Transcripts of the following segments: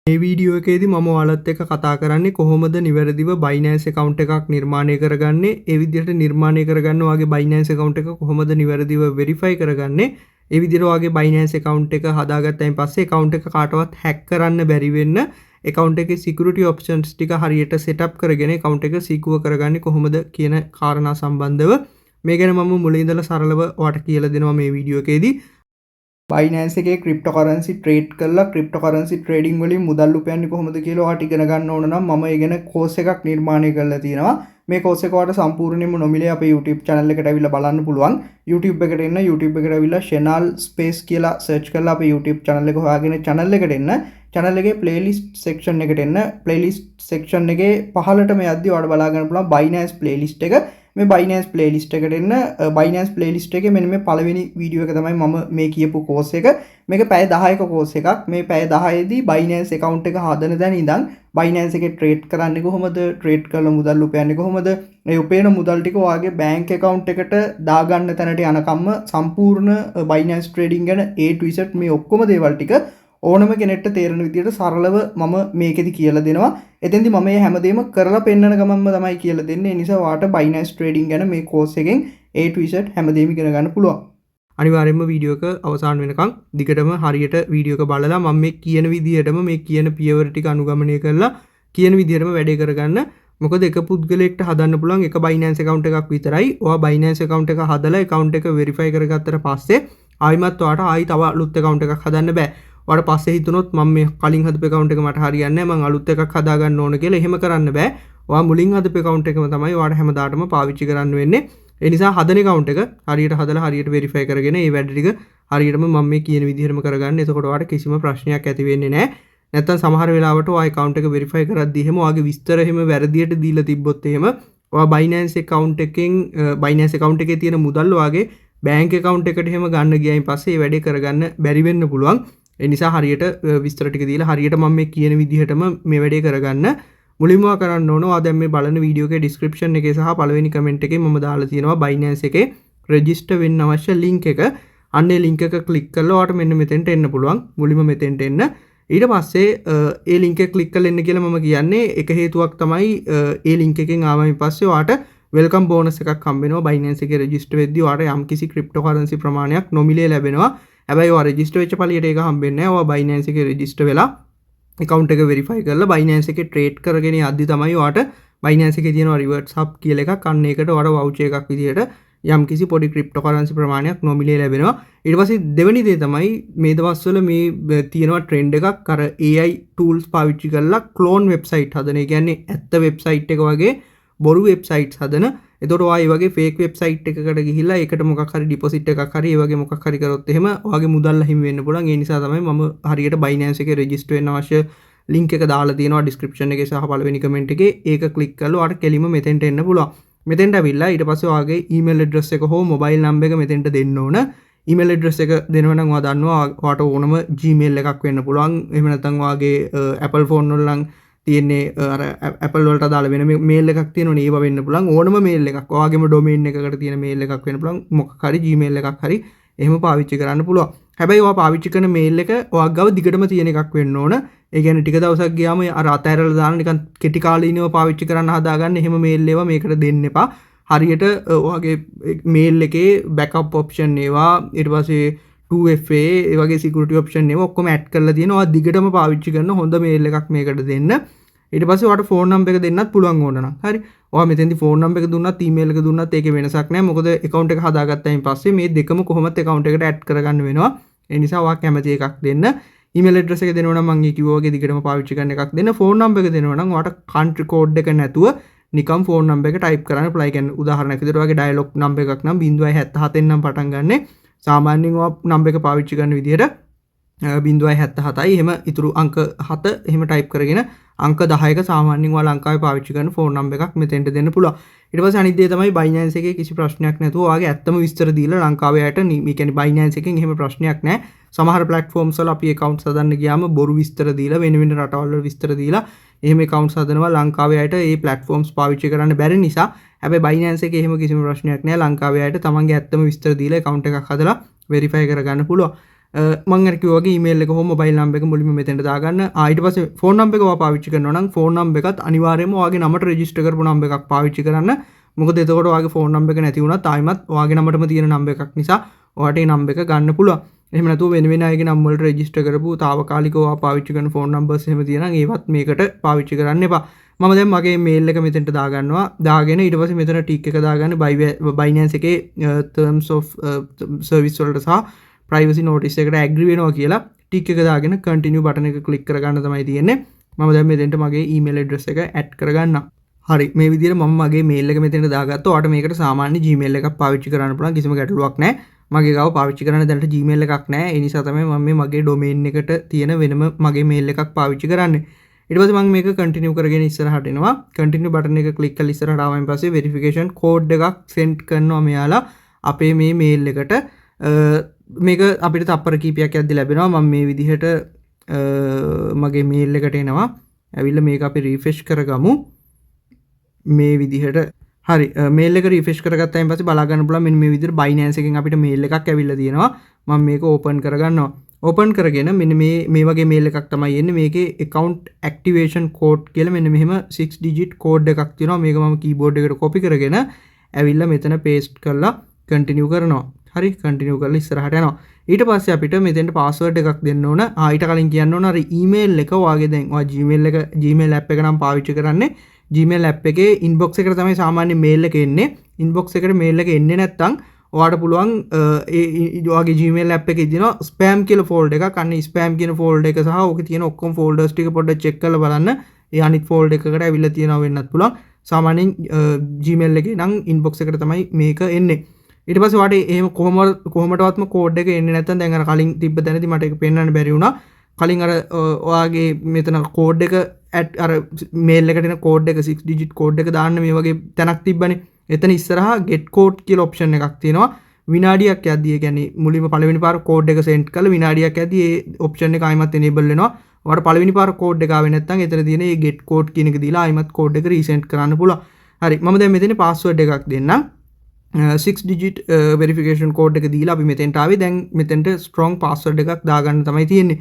මේ වීඩියෝ එකේදී මම ඔයාලත් එක්ක කතා කරන්නේ කොහොමද නිවැරදිව Binance account එකක් නිර්මාණය කරගන්නේ. ඒ විදිහට නිර්මාණය කරගන්න ඔයාගේ Binance account එක කොහොමද නිවැරදිව verify කරගන්නේ. ඒ විදිහට ඔයාගේ Binance account එක හදාගත්තයින් පස්සේ account එක කාටවත් hack කරන්න බැරි වෙන්න account එකේ security options ටික හරියට setup කරගෙන account එක secure කරගන්නේ කොහොමද කියන කාරණා සම්බන්ධව මේ ගැන මම මුලින් ඉඳලා සරලව ඔයාලට කියලා දෙනවා මේ වීඩියෝ එකේදී. Binance එකේ cryptocurrency trade කරලා cryptocurrency trading වලින් මුදල් උපයන්නේ කොහොමද කියලා ඔයාලට ඉගෙන ගන්න ඕන නම් මම ඒ ගැන course එකක් නිර්මාණය කරලා තියෙනවා. මේ course එක ඔයාලට සම්පූර්ණයෙන්ම නොමිලේ අපේ YouTube channel එකට ඇවිල්ලා බලන්න පුළුවන්. YouTube එකට එන්න YouTube එකට ඇවිල්ලා Channel Space කියලා search කරලා අපේ YouTube channel එක හොයාගෙන channel එකට එන්න. channel එකේ playlist section එකට එන්න. playlist section එකේ පහළටම යද්දි ඔයාලට බලා ගන්න පුළුවන් Binance playlist එක. මේ Binance playlist එකට එන්න. Binance playlist එකේ මෙන්න මේ පළවෙනි වීඩියෝ එක තමයි මම මේ කියපු course එක. මේක පැය 10ක course එකක්. මේ පැය 10 දී Binance account එක හදන දැන ඉඳන් Binance එකේ trade කරන්නේ කොහොමද? trade කරලා මුදල් උපයන්නේ කොහොමද? මේ උපයන මුදල් ටික ඔයාගේ bank account එකට දාගන්න තැනට යනකම්ම සම්පූර්ණ Binance trading ගැන A to Z මේ ඔක්කොම දේවල් ටික ඕනම කෙනෙක්ට තේරෙන විදිහට සරලව මම මේකෙදි කියලා දෙනවා. එතෙන්දි මම මේ හැමදේම කරලා පෙන්නන ගමන්ම තමයි කියලා දෙන්නේ. ඒ නිසා ඔයාලට Binance trading ගැන මේ course එකෙන් A to Z හැමදේම ඉගෙන ගන්න පුළුවන්. අනිවාර්යයෙන්ම වීඩියෝ එක අවසන් වෙනකන් දිගටම හරියට වීඩියෝ එක බලලා මම මේ කියන විදිහටම මේ කියන පියවර ටික අනුගමනය කරලා කියන විදිහටම වැඩේ කරගන්න. මොකද එක පුද්ගලයෙක්ට හදන්න පුළුවන් එක Binance account එකක් විතරයි. ඔයා Binance account එක හදලා account එක verify කරගත්තට පස්සේ ආයිමත් ඔයාට ආයි තව අලුත් account එකක් හදන්න බෑ. ඔයාට පස්සේ හිතුනොත් මම මේ කලින් හදපු account එක මට හරියන්නේ නැහැ මම අලුත් එකක් හදා ගන්න ඕන කියලා එහෙම කරන්න බෑ. ඔයා මුලින් හදපු account එකම තමයි ඔයාට හැමදාටම පාවිච්චි කරන්න වෙන්නේ. ඒ නිසා හදන account එක හරියට හදලා හරියට verify කරගෙන මේ වැඩ ටික හරියටම මම මේ කියන විදිහටම කරගන්න. එතකොට ඔයාට කිසිම ප්‍රශ්නයක් ඇති වෙන්නේ නැහැ. නැත්තම් සමහර වෙලාවට ඔයා account එක verify කරද්දී එහෙම ඔයාගේ විස්තර එහෙම වැරදියට දීලා තිබ්බොත් එහෙම ඔයා Binance account එකෙන් Binance account එකේ තියෙන මුදල් ඔයාගේ bank account එකට එහෙම ගන්න ගියයින් පස්සේ මේ වැඩේ කරගන්න බැරි වෙන්න පුළුවන්. ඒ නිසා හරියට විස්තර ටික දීලා හරියට මම මේ කියන විදිහටම මේ වැඩේ කරගන්න මුලින්ම කරන්න ඕන. ඔයා දැන් මේ බලන වීඩියෝ එකේ description එකේ සහ පළවෙනි comment එකේ මම දාලා තියෙනවා Binance එකේ register වෙන්න අවශ්‍ය link එක. අන්නේ link එක click කරලා ඔයාට මෙන්න මෙතෙන්ට එන්න පුළුවන්. මුලින්ම මෙතෙන්ට එන්න. ඊට පස්සේ ඒ link එක click කරලා එන්න කියලා මම කියන්නේ එක හේතුවක් තමයි ඒ link එකෙන් ආවයින් පස්සේ ඔයාට welcome bonus එකක් හම්බ වෙනවා. Binance එකේ register වෙද්දී ඔයාට යම්කිසි cryptocurrency ප්‍රමාණයක් නොමිලේ ලැබෙනවා. හැබැයි ඔයා රෙජිස්ටර් වෙච්ච පළියට ඒක හම්බෙන්නේ නැහැ. ඔයා Binance එකේ රෙජිස්ටර් වෙලා account එක verify කරලා Binance එකේ trade කරගෙන යද්දි තමයි ඔයාට Binance එකේ තියෙන rewards hub කියලා එකක් අන්න ඒකට ඔයාට voucher එකක් විදියට යම්කිසි පොඩි cryptocurrency ප්‍රමාණයක් නොමිලේ ලැබෙනවා. ඊට පස්සේ දෙවෙනි දේ තමයි මේ දවස්වල මේ තියෙනවා trend එකක් අර AI tools පාවිච්චි කරලා clone website හදන. ඒ කියන්නේ ඇත්ත website එක වගේ බොරු websites හදන. එතකොට ඔයා මේ වගේ fake website එකකට ගිහිල්ලා ඒකට මොකක් හරි deposit එකක් හරි ඒ වගේ මොකක් හරි කරොත් එහෙම ඔයාගේ මුදල් අහිමි වෙන්න පුළුවන්. ඒ නිසා තමයි මම හරියට Binance එකේ register වෙන්න අවශ්‍ය link එක දාලා තියෙනවා description එකේ සහ පළවෙනි comment එකේ. ඒක click කරලා ඔයාට කෙලින්ම මෙතෙන්ට එන්න පුළුවන්. මෙතෙන්ට ඇවිල්ලා ඊට පස්සේ ඔයාගේ email address එක හෝ mobile number එක මෙතෙන්ට දෙන්න ඕන. email address එක දෙනවා නම් ඔයා දන්නවා ඔයාට ඕනම Gmail එකක් වෙන්න පුළුවන්. එහෙම නැත්නම් ඔයාගේ Apple phone වල නම් තියෙන්නේ අර Apple වලට අදාළ වෙන මේල් එකක් තියෙනවනේ ඒව වෙන්න පුළුවන්. ඕනම මේල් එකක් ඔයාගේම ඩොමේන් එකකට තියෙන මේල් එකක් වෙන්න පුළුවන්. මොකක් හරි Gmail එකක් හරි එහෙම පාවිච්චි කරන්න පුළුවන්. හැබැයි ඔයා පාවිච්චි කරන මේල් එක ඔයා ගාව දිගටම තියෙන එකක් වෙන්න ඕන. ඒ කියන්නේ ටික දවසක් ගියාම අර අතෑරලා දාන නිකන් කෙටි කාලීනව පාවිච්චි කරන්න හදාගන්න එහෙම මේල් ඒවා මේකට දෙන්න එපා. හරියට ඔයාගේ මේල් එකේ බෑකප් ඔප්ෂන් ඒවා ඊට පස්සේ 2FA ඒ වගේ security option ඒවා ඔක්කොම add කරලා තියෙනවා. ඔයා දිගටම පාවිච්චි කරන හොඳ මේල් එකක් මේකට දෙන්න. ඊට පස්සේ ඔයාට phone number එක දෙන්නත් පුළුවන් ඕන නම්. හරි. ඔයා මෙතෙන්දි phone number එක දුන්නත් email එක දුන්නත් ඒකේ වෙනසක් නැහැ. මොකද account එක හදාගත්තායින් පස්සේ මේ දෙකම කොහොමද account එකට add කරගන්න වෙනවා. ඒ නිසා ඔයා කැමති එකක් දෙන්න. email address එක දෙනවා නම් මම කිව්වා වගේ දිගටම පාවිච්චි කරන එකක් දෙන්න. phone number එක දෙනවා නම් ඔයාට country code එක නැතුව නිකම් phone number එක type කරන්න පුළුවන්. ඒ කියන්නේ උදාහරණයක් විදිහට ඔයාගේ dialog number එකක් නම් 077 නම් පටන් ගන්නෙ. සාමාන්‍යයෙන් ඔයා number එක පාවිච්චි කරන විදිහට 077යි එහෙම ඉතුරු අංක 7 එහෙම type කරගෙන අංක 10ක සාමාන්‍යයෙන් ඔයා ලංකාවේ පාවිච්චි කරන phone number එකක් මෙතෙන්ට දෙන්න පුළුවන්. ඊට පස්සේ අනිත් දේ තමයි Binance එකේ කිසි ප්‍රශ්නයක් නැතුව ඔයාගේ ඇත්තම විස්තර දීලා ලංකාවේ අයට මේ කියන්නේ Binance එකෙන් එහෙම ප්‍රශ්නයක් නැහැ. සමහර platforms වල අපි accounts හදන්න ගියාම බොරු විස්තර දීලා වෙන වෙන රටවල් වල විස්තර දීලා එහෙම accounts හදනවා ලංකාවේ අයට ඒ platforms පාවිච්චි කරන්න බැරි නිසා. හැබැයි Binance එකේ එහෙම කිසිම ප්‍රශ්නයක් නැහැ. ලංකාවේ අයට තමන්ගේ ඇත්තම විස්තර දීලා account එකක් හදලා verify කරගන්න පුළුවන්. මං අර කිව්වා වගේ ඊමේල් එක හෝ මොබයිල් නම්බර් එක මුලින්ම මෙතෙන්ට දාගන්න. ඊට පස්සේ ෆෝන් නම්බර් එක ඔයා පාවිච්චි කරනවා නම් ෆෝන් නම්බර් එකත් අනිවාර්යයෙන්ම ඔයාගේ නමට රෙජිස්ටර් කරපු නම්බර් එකක් පාවිච්චි කරන්න. මොකද එතකොට ඔයාගේ ෆෝන් නම්බර් එක නැති වුණත් ආයිමත් ඔයාගේ නමටම තියෙන නම්බර් එකක් නිසා ඔයාට ඒ නම්බර් එක ගන්න පුළුවන්. එහෙම නැතුව වෙන වෙන අයගේ නම් වලට රෙජිස්ටර් කරපු තාවකාලිකව ඔයා පාවිච්චි කරන ෆෝන් නම්බර්ස් එහෙම තියෙනවා නම් ඒවත් මේකට පාවිච්චි කරන්න එපා. මම දැන් මගේ මේල් එක මෙතෙන්ට දාගන්නවා. දාගෙන ඊට පස්සේ මෙතන ටික් එක දාගන්න Binance එකේ terms of service වලට සහ privacy notice එකට agree වෙනවා කියලා ටික් එක දාගෙන continue button එක click කරගන්න තමයි තියෙන්නේ. මම දැන් මෙතෙන්ට මගේ email address එක add කරගන්නම්. හරි මේ විදිහට මම මගේ මේල් එක මෙතෙන්ට දාගත්තා. ඔයාලට මේකට සාමාන්‍ය Gmail එකක් පාවිච්චි කරන්න පුළුවන්. කිසිම ගැටලුවක් නැහැ. මගේ ගාව පාවිච්චි කරන්න දැනට Gmail එකක් නැහැ. ඒ නිසා තමයි මම මේ මගේ domain එකට තියෙන වෙනම මගේ mail එකක් පාවිච්චි කරන්නේ. ඊට පස්සේ මම මේක continue කරගෙන ඉස්සරහට එනවා. continue button එක click කරලා ඉස්සරහට ආවයින් පස්සේ verification code එකක් send කරනවා මෙයාලා අපේ මේ mail එකට. මේක අපිට තප්පර කීපයක් යද්දි ලැබෙනවා. මම මේ විදිහට මගේ mail එකට එනවා. ඇවිල්ලා මේක අපි refresh කරගමු. මේ විදිහට හරි මේල් එක රිෆ්‍රෙෂ් කරගත්තායින් පස්සේ බලා ගන්න පුළුවන් මෙන්න මේ විදිහට Binance එකෙන් අපිට මේල් එකක් ඇවිල්ලා තියෙනවා. මම මේක ඕපන් කරගන්නවා. ඕපන් කරගෙන මෙන්න මේ වගේ මේල් එකක් තමයි එන්නේ. මේකේ account activation code කියලා මෙන්න මෙහෙම 6 digit code එකක් තියෙනවා. මේක මම keyboard එකට copy කරගෙන ඇවිල්ලා මෙතන paste කරලා continue කරනවා. හරි continue කරලා ඉස්සරහට යනවා. ඊට පස්සේ අපිට මෙතෙන්ට password එකක් දෙන්න ඕන. ඊට කලින් කියන්න ඕන අර email එක ඔයාගේ දැන් ඔයා Gmail app එක නම් පාවිච්චි කරන්නේ Gmail app එකේ inbox එකට තමයි සාමාන්‍ය mail එක එන්නේ. inbox එකට mail එක එන්නේ නැත්නම් ඔයාට පුළුවන් ඔයාගේ Gmail app එකේ තියෙන spam කියලා folder එකක් අන්න spam කියන folder එක සහ ඕකේ තියෙන ඔක්කොම folders ටික පොඩ්ඩක් check කරලා බලන්න. ඒ අනිත් folder එකකට ඇවිල්ලා තියෙනවා වෙන්නත් පුළුවන්. සාමාන්‍යයෙන් Gmail එකේ නම් inbox එකට තමයි මේක එන්නේ. ඊට පස්සේ ඔයාට එහෙම කොහොමඩවත්ම code එක එන්නේ නැත්නම් දැන් අර කලින් තිබ්බ තැනදී මට ඒක පෙන්වන්න බැරි වුණා. කලින් අර ඔයාගේ මෙතන code එක අර mail එකට එන code එක 6 digit code එක දාන්න මේ වගේ තැනක් තිබ්බනේ. එතන ඉස්සරහා get code කියලා option එකක් තියෙනවා. විනාඩියක් යද්දී ඒ කියන්නේ මුලින්ම පළවෙනි පාර code එක send කරලා විනාඩියක් යද්දී ඒ option එක ආයිමත් enable වෙනවා. ඔයාලට පළවෙනි පාර code එක ආවේ නැත්නම් එතන තියෙන මේ get code කියන එක දීලා ආයිමත් code එක resend කරන්න පුළුවන්. හරි මම දැන් මෙතන password එකක් දෙන්නම්. 6 digit verification code එක දීලා අපි මෙතෙන්ට ආවේ. දැන් මෙතෙන්ට strong password එකක් දාගන්න තමයි තියෙන්නේ.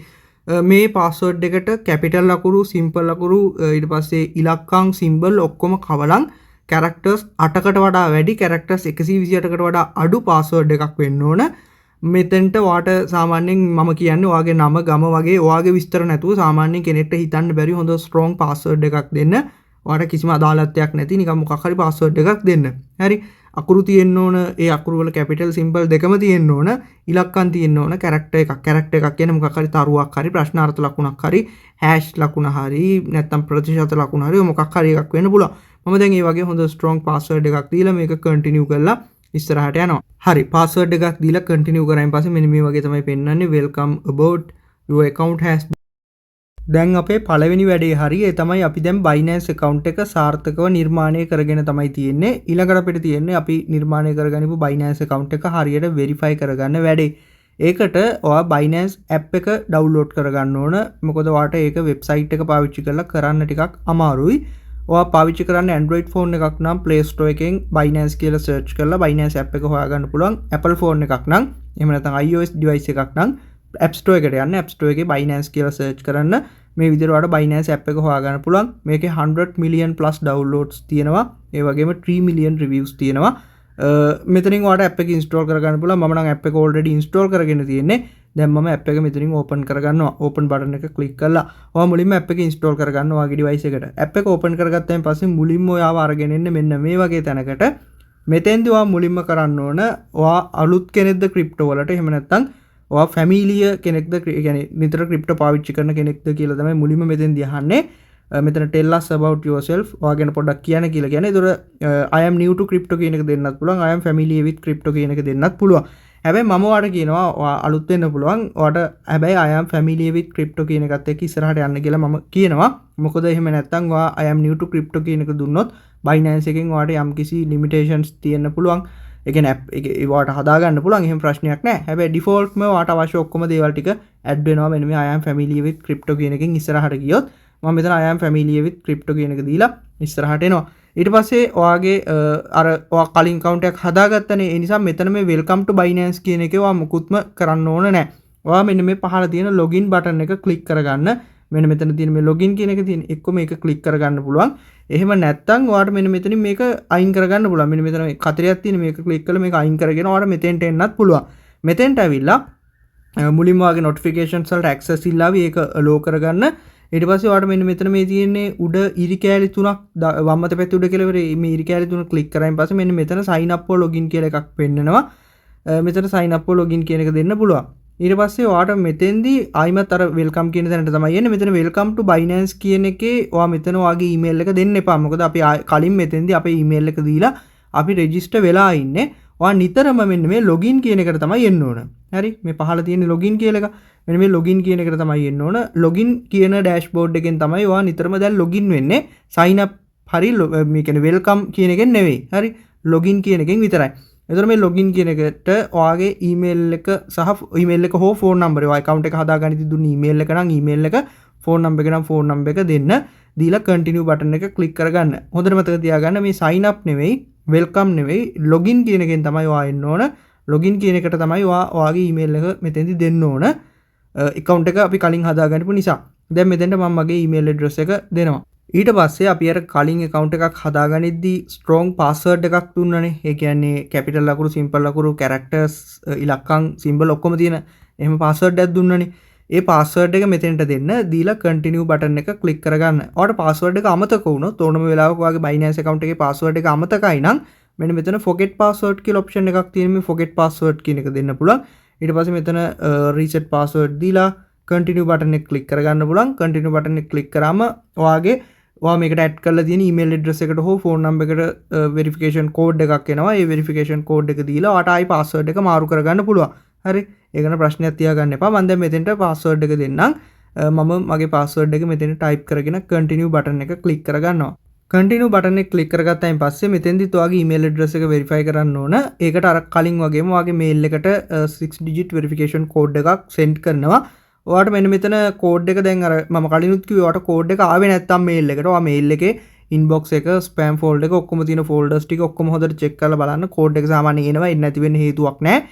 මේ password එකට capital ලකුණු simple ලකුණු ඊට පස්සේ ඉලක්කම් symbol ඔක්කොම කවලම් characters 8කට වඩා වැඩි characters 128කට වඩා අඩු password එකක් වෙන්න ඕන. මෙතෙන්ට ඔයාට සාමාන්‍යයෙන් මම කියන්නේ ඔයාගේ නම ගම වගේ ඔයාගේ විස්තර නැතුව සාමාන්‍යයෙන් කෙනෙක්ට හිතන්න බැරි හොඳ strong password එකක් දෙන්න. ඔයාට කිසිම අදාළත්වයක් නැති නිකන් මොකක් හරි password එකක් දෙන්න. හරි අකුරු තියෙන්න ඕන. ඒ අකුරු වල capital symbol දෙකම තියෙන්න ඕන. ඉලක්කම් තියෙන්න ඕන. character එකක් කියන්නේ මොකක් හරි තරුවක් හරි ප්‍රශ්නාර්ථ ලකුණක් හරි hash ලකුණ හරි නැත්නම් ප්‍රතිශත ලකුණ හරි මොකක් හරි එකක් වෙන්න පුළුවන්. මම දැන් මේ වගේ හොඳ strong password එකක් දීලා මේක continue කරලා ඉස්සරහට යනවා. හරි password එකක් දීලා continue කරායින් පස්සේ මෙන්න මේ වගේ තමයි පෙන්නන්නේ welcome about your account has දැන් අපේ පළවෙනි වැඩේ හරි ඒ තමයි අපි දැන් Binance account එක සාර්ථකව නිර්මාණය කරගෙන තමයි තියෙන්නේ. ඊළඟට අපිට තියෙන්නේ අපි නිර්මාණය කරගනිපු Binance account එක හරියට verify කරගන්න වැඩේ. ඒකට ඔයා Binance app එක download කරගන්න ඕන. මොකද ඔයාට ඒක website එක පාවිච්චි කරලා කරන්න ටිකක් අමාරුයි. ඔයා පාවිච්චි කරන්නේ Android phone එකක් නම් Play Store එකෙන් Binance කියලා search කරලා Binance app එක හොයාගන්න පුළුවන්. Apple phone එකක් නම් එහෙම නැත්නම් iOS device එකක් නම් App Store එකට යන්න App Store එකේ Binance කියලා search කරන්න මේ විදිහට ඔයාලට Binance app එක හොයාගන්න පුළුවන්. මේකේ 100 million plus downloads තියෙනවා. ඒ වගේම 3 million reviews තියෙනවා. මෙතනින් ඔයාලට app එක install කරගන්න පුළුවන්. මම නම් app එක already install කරගෙන තියෙන්නේ. දැන් මම app එක මෙතනින් open කරගන්නවා. open button එක click කරලා ඔයා මුලින්ම app එක install කරගන්න ඔයාගේ device එකට. app එක open කරගත්තාන් පස්සේ මුලින්ම ඔයාව අරගෙන එන්න මෙන්න මේ වගේ තැනකට. මෙතෙන්දී ඔයා මුලින්ම කරන්න ඕන ඔයා අලුත් කෙනෙක්ද crypto වලට එහෙම නැත්නම් ඔයා ෆැමිලිය කෙනෙක්ද කියන්නේ නිතර ක්‍රිප්ටෝ පාවිච්චි කරන කෙනෙක්ද කියලා තමයි මුලින්ම මෙතෙන්දී අහන්නේ. මෙතන tell us about yourself ඔයා ගැන පොඩ්ඩක් කියන්න කියලා කියන්නේ. ඒතර I am new to crypto කියන එක දෙන්නත් පුළුවන්. I am familiar with crypto කියන එක දෙන්නත් පුළුවන්. හැබැයි මම ඔයාට කියනවා ඔයා අලුත් වෙන්න පුළුවන්. ඔයාට හැබැයි I am familiar with crypto කියන එකත් එක්ක ඉස්සරහට යන්න කියලා මම කියනවා. මොකද එහෙම නැත්නම් ඔයා I am new to crypto කියන එක දුන්නොත් Binance එකෙන් ඔයාට යම්කිසි limitations තියෙන්න පුළුවන්. ඒ කියන්නේ app එක ඒවට හදාගන්න පුළුවන්. එහෙම ප්‍රශ්නයක් නැහැ. හැබැයි default ම ඔයාට අවශ්‍ය ඔක්කොම දේවල් ටික add වෙනවා. මෙන්න මේ I am familiar with crypto කියන එකෙන් ඉස්සරහට ගියොත් මම මෙතන I am familiar with crypto කියන එක දීලා ඉස්සරහට එනවා. ඊට පස්සේ ඔයාගේ අර ඔයා කලින් account එකක් හදාගත්තනේ. ඒ නිසා මෙතන මේ welcome to Binance කියන එකේ ඔයා මුකුත්ම කරන්න ඕන නැහැ. ඔයා මෙන්න මේ පහළ තියෙන login button එක click කරගන්න. මෙන්න මෙතන තියෙන මේ login කියන එක තියෙන එක්ක මේක click කරගන්න පුළුවන්. එහෙම නැත්නම් ඔයාලට මෙන්න මෙතනින් මේක අයින් කරගන්න පුළුවන්. මෙන්න මෙතන මේ කතරයක් තියෙන මේක click කරලා මේක අයින් කරගෙන ඔයාලට මෙතෙන්ට එන්නත් පුළුවන්. මෙතෙන්ට ඇවිල්ලා මුලින්ම වගේ notifications වලට access ඉල්ලාවි ඒක allow කරගන්න. ඊට පස්සේ ඔයාලට මෙන්න මෙතන මේ තියෙන්නේ උඩ ඉරි කෑලි තුනක් වම් අත පැත්තේ උඩ කෙළවරේ මේ ඉරි කෑලි තුන click කරායින් පස්සේ මෙන්න මෙතන sign up or login කියලා එකක් පෙන්නනවා. මෙතන sign up or login කියන එක දෙන්න පුළුවන්. ඊට පස්සේ ඔයාට මෙතෙන්දී ආයිමත් අර welcome කියන තැනට තමයි එන්නේ. මෙතන welcome to Binance කියන එකේ ඔයා මෙතන ඔයාගේ email එක දෙන්න එපා. මොකද අපි කලින් මෙතෙන්දී අපේ email එක දීලා අපි register වෙලා ඉන්නේ. ඔයා නිතරම මෙන්න මේ login කියන එකට තමයි එන්න ඕන. හරි? මේ පහළ තියෙන login කියලා එක. මෙන්න මේ login කියන එකට තමයි එන්න ඕන. login කියන dashboard එකෙන් තමයි ඔයා නිතරම දැන් login වෙන්නේ. sign up හරි මේ කියන්නේ welcome කියන එකෙන් නෙවෙයි. හරි? login කියන එකෙන් විතරයි. එතකොට මේ login කියන එකට ඔයාගේ email එක සහ email එක හෝ phone number ඔයා account එක හදාගන්න ඉතින් දුන්න email එක නම් email එක phone number එක නම් phone number එක දෙන්න. දීලා continue button එක click කරගන්න. හොඳට මතක තියාගන්න මේ sign up නෙවෙයි welcome නෙවෙයි login කියන එකෙන් තමයි ඔයා එන්න ඕන. login කියන එකට තමයි ඔයාගේ email එක මෙතෙන්දි දෙන්න ඕන. account එක අපි කලින් හදාගන්නපු නිසා. දැන් මෙතෙන්ට මම මගේ email address එක දෙනවා. ඊට පස්සේ අපි අර කලින් account එකක් හදාගනිද්දී strong password එකක් දුන්නනේ. ඒ කියන්නේ capital ලකුණු simple ලකුණු characters ඉලක්කම් symbol ඔක්කොම තියෙන එහෙම password එකක් දුන්නනේ. ඒ password එක මෙතෙන්ට දෙන්න දීලා continue button එක click කරගන්න. ඔයාලට password එක අමතක වුණොත් ඕනම වෙලාවක ඔයාගේ Binance account එකේ password එක අමතකයි නම් මෙන්න මෙතන forget password කියලා option එකක් තියෙන මේ forget password කියන එක දෙන්න පුළුවන්. ඊට පස්සේ මෙතන reset password දීලා continue button එක click කරගන්න පුළුවන්. continue button එක click කරාම ඔයා මේකට add කරලා තියෙන email address එකට හෝ phone number එකට verification code එකක් එනවා. ඒ verification code එක දීලා ඔයාට ආයි password එක මාරු කරගන්න පුළුවන්. හරි? ඒක ගැන ප්‍රශ්නයක් තියාගන්න එපා. මම දැන් මෙතෙන්ට password එක දෙන්නම්. මම මගේ password එක මෙතෙන් type කරගෙන continue button එක click කරගන්නවා. continue button එක click කරගත්තායින් පස්සේ මෙතෙන්දිත් ඔයාගේ email address එක verify කරන්න ඕන. ඒකට අර කලින් වගේම ඔයාගේ mail එකට 6 digit verification code එකක් send කරනවා. ඔයාට මෙන්න මෙතන code එක දැන් අර මම කලිනුත් කිව්වේ ඔයාට code එක ආවේ නැත්තම් mail එකට ඔයා mail එකේ inbox එක spam folder එක ඔක්කොම තියෙන folders ටික ඔක්කොම හොඳට check කරලා බලන්න code එක සාමාන්‍යයෙන් එනවා එන්නේ නැති වෙන්න හේතුවක් නැහැ.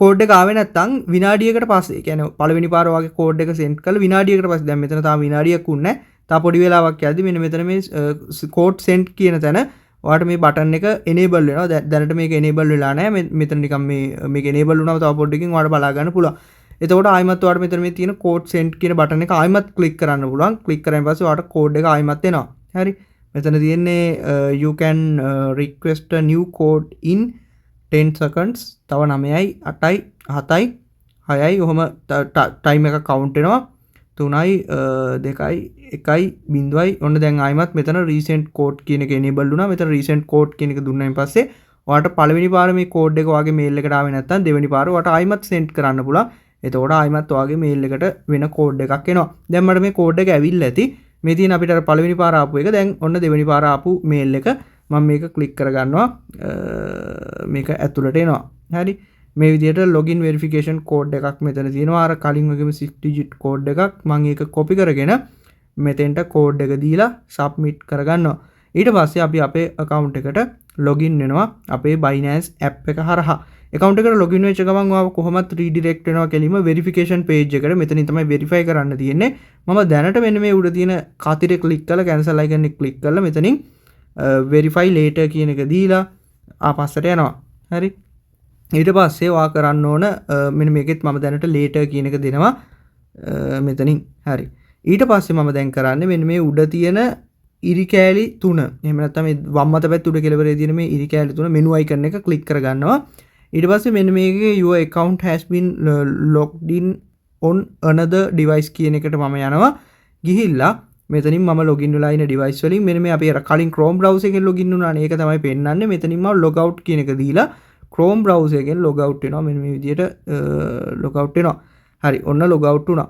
code එක ආවේ නැත්තම් විනාඩියකට පස්සේ කියන්නේ පළවෙනි පාර වගේ code එක send කරලා විනාඩියකට පස්සේ දැන් මෙතන තාම විනාඩියක් උන්නේ නැහැ. තා පොඩි වෙලාවක් යද්දි මෙන්න මෙතන මේ code send කියන තැන ඔයාට මේ button එක enable වෙනවා. දැනට මේක enable වෙලා නැහැ. මෙතන නිකන් මේක enable වුණාම තව පොඩ්ඩකින් ඔයාලට බලා ගන්න පුළුවන්. එතකොට ආයිමත් ඔයාලට මෙතන මේ තියෙන code send කියන button එක ආයිමත් click කරන්න පුළුවන්. click කරායින් පස්සේ ඔයාලට code එක ආයිමත් එනවා. හරි? මෙතන තියෙන්නේ you can request a new code in 10 seconds. තව 9යි 8යි 7යි 6යි ඔහොම time එක count වෙනවා. 3යි 2යි 1යි 0යි ඔන්න දැන් ආයිමත් මෙතන recent code කියන එක enable වුණා. මෙතන recent code කියන එක දුන්නායින් පස්සේ ඔයාලට පළවෙනි පාර මේ code එක ඔයාගේ mail එකට ආවේ නැත්නම් දෙවෙනි පාර ඔයාලට ආයිමත් send කරන්න පුළුවන්. එතකොට ආයිමත් ඔයාගේ mail එකට වෙන code එකක් එනවා. දැන් මට මේ code එක ඇවිල්ලා ඇති. මේ තියෙන අපිට අර පළවෙනි පාර ආපු එක දැන් ඔන්න දෙවෙනි පාර ආපු mail එක මම මේක click කරගන්නවා. මේක ඇතුළට එනවා. හරි? මේ විදිහට login verification code එකක් මෙතන තියෙනවා. අර කලින් වගේම 6 digit code එකක් මම ඒක copy කරගෙන මෙතෙන්ට code එක දීලා submit කරගන්නවා. ඊට පස්සේ අපි අපේ account එකට login වෙනවා අපේ Binance app එක හරහා. account එකට login වෙච්ච ගමන් ඔයාව කොහොමත් redirect වෙනවා කෙලින්ම verification page එකට. මෙතනින් තමයි verify කරන්න තියෙන්නේ. මම දැනට මෙන්න මේ උඩ තියෙන කතිරේ click කරලා cancel icon එක click කරලා මෙතනින් verify later කියන එක දීලා ආපස්සට යනවා. හරි? ඊට පස්සේ ඔයා කරන්න ඕන මෙන්න මේකෙත් මම දැනට later කියන එක දෙනවා මෙතනින්. හරි? ඊට පස්සේ මම දැන් කරන්නේ මෙන්න මේ උඩ තියෙන ඉරි කෑලි 3. එහෙම නැත්නම් මේ වම් අත පැත්ත උඩ කෙළවරේ තියෙන මේ ඉරි කෑලි 3 menu icon එක click කරගන්නවා. ඊට පස්සේ මෙන්න මේකේ your account has been logged in on another device කියන එකට මම යනවා. ගිහිල්ලා මෙතනින් මම login වෙලා ඉන්න device වලින් මෙන්න මේ අපි අර කලින් Chrome browser එකෙන් login වුණානේ. ඒක තමයි පෙන්නන්නේ. මෙතනින් මම log out කියන එක දීලා Chrome browser එකෙන් log out වෙනවා. මෙන්න මේ විදිහට log out වෙනවා. හරි. ඔන්න log out වුණා.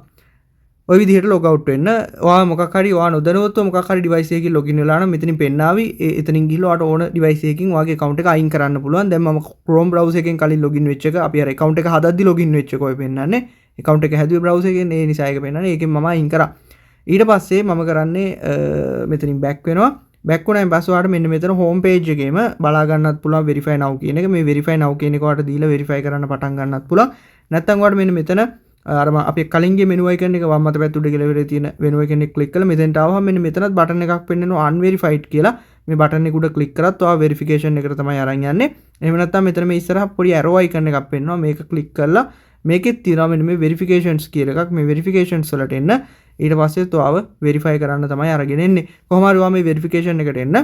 ඔය විදිහට log out වෙන්න ඔයා මොකක් හරි ඔයා නොදැනුවත්ව මොකක් හරි device එකකින් login වෙලා නම් මෙතනින් පෙන්නාවි. එතනින් ගිහලා ඔයාට ඕන device එකකින් ඔයාගේ account එක අයින් කරන්න පුළුවන්. දැන් මම Chrome browser එකෙන් කලින් login වෙච්ච එක අපි අර account එක හදද්දි login වෙච්ච එක ඔය පෙන්නන්නේ. account එක හැදුවේ browser එකෙන් ඒ නිසා ඒක පෙන්නන්නේ. ඒකෙන් මම අයින් කරා. ඊට පස්සේ මම කරන්නේ මෙතනින් back වෙනවා. back වුණායින් පස්සේ ඔයාලට මෙන්න මෙතන home page එකේම බලා ගන්නත් පුළුවන් verify now කියන එක. මේ verify now කියන එක ඔයාලට දීලා verify කරන්න පටන් ගන්නත් පුළුවන්. නැත්නම් ඔයාලට මෙන්න මෙතන අර අපි කලින්ගේ මෙනු අයිකන් එක වම් අත පැත්තට කියලා ඉවරේ තියෙන මෙනු අයිකන් එක ක්ලික් කරලා මෙතෙන්ට ආවම මෙන්න මෙතනත් බටන් එකක් පෙන්වනවා unverified කියලා. මේ බටන් එක උඩ ක්ලික් කරත් ඔයා වෙරිෆිකේෂන් එකට තමයි අරන් යන්නේ. එහෙම නැත්නම් මෙතන මේ ඉස්සරහ පොඩි arrow icon එකක් පෙන්වනවා. මේක ක්ලික් කරලා මේකෙත් තියෙනවා මෙන්න මේ verifications කියලා එකක්. මේ verifications වලට එන්න ඊට පස්සේ ඔයාව verify කරන්න තමයි අරගෙන එන්නේ. කොහොම හරි ඔයා මේ verification එකට එන්න.